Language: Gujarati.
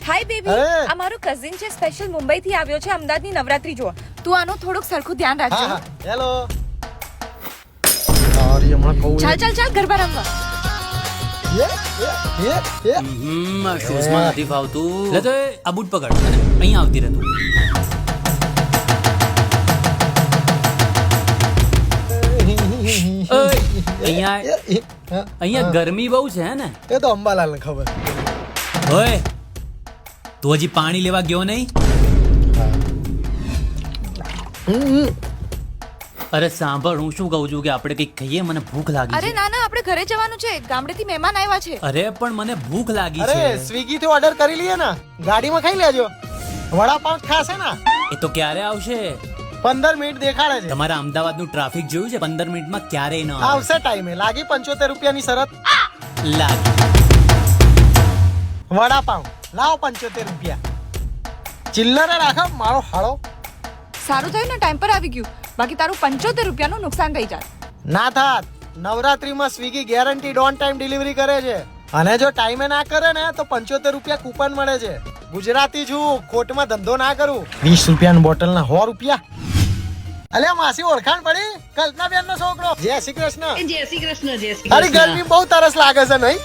હાય બેબી, આ મારો કઝિન છે, સ્પેશિયલ મુંબઈ થી આવ્યો છે અમદાવાદની નવરાત્રી જોવા. તું આનું થોડુંક સરખું ધ્યાન રાખજો. હેલો. સોરી હમણાં કહું. ચાલ ગરબા રમવા. શૂઝ માં નથી ફાવતું. લે તો આ બૂટ પકડ અને અહીંયા આવતી રહે તું. અહીંયા ગરમી બહુ છે ને? એ તો અંબાલાલ ને ખબર. ઓય તું હજી પાણી લેવા ગયો નહીં? અરે સાંભળ, હું શું કહું છું કે આપણે કંઈક ખાઈએ, મને ભૂખ લાગી અરે છે. ના આપણે ઘરે જવાનું છે, ગામડેથી મહેમાન આવ્યા છે. અરે પણ મને ભૂખ લાગી અરે છે. સ્વિગી થી ઓર્ડર કરી લઈએ ને, ગાડીમાં ખાઈ લેજો. વડાપાવ ખાશે ને? એ તો ક્યારે આવશે? 15 મિનિટ દેખાડે છે. તમારા અમદાવાદનું ટ્રાફિક જોયું છે? 15 મિનિટમાં ક્યારેય ન આવે. આવશે ટાઈમે. લાગી 75 રૂપિયાની શરત. લાગી. વડાપાવ લાવો 75 રૂપિયા. ચિલ્લરે રાખો મારો હાળો. સારું થયું ને ટાઈમ પર આવી ગયું, બાકી તારું 75 રૂપિયાનું નુકસાન થઈ જાય. ના થાત. નવરાત્રીમાં Swiggy guaranteed on time delivery કરે છે, અને જો ટાઈમે ના કરે ને તો 75 રૂપિયા કૂપન મળે છે. ગુજરાતી છું, ખોટમાં ધંધો ના કરું. 20 રૂપિયાની બોટલના 100 રૂપિયા. અલ્યા માસી ઓળખાણ પડી? કલ્પના બેન નો છોકરો. જય શ્રી કૃષ્ણ. જય શ્રી કૃષ્ણ. જય શ્રી તારી કૃષ્ણ. ગરમી બહુ તરસ લાગે છે નહીં?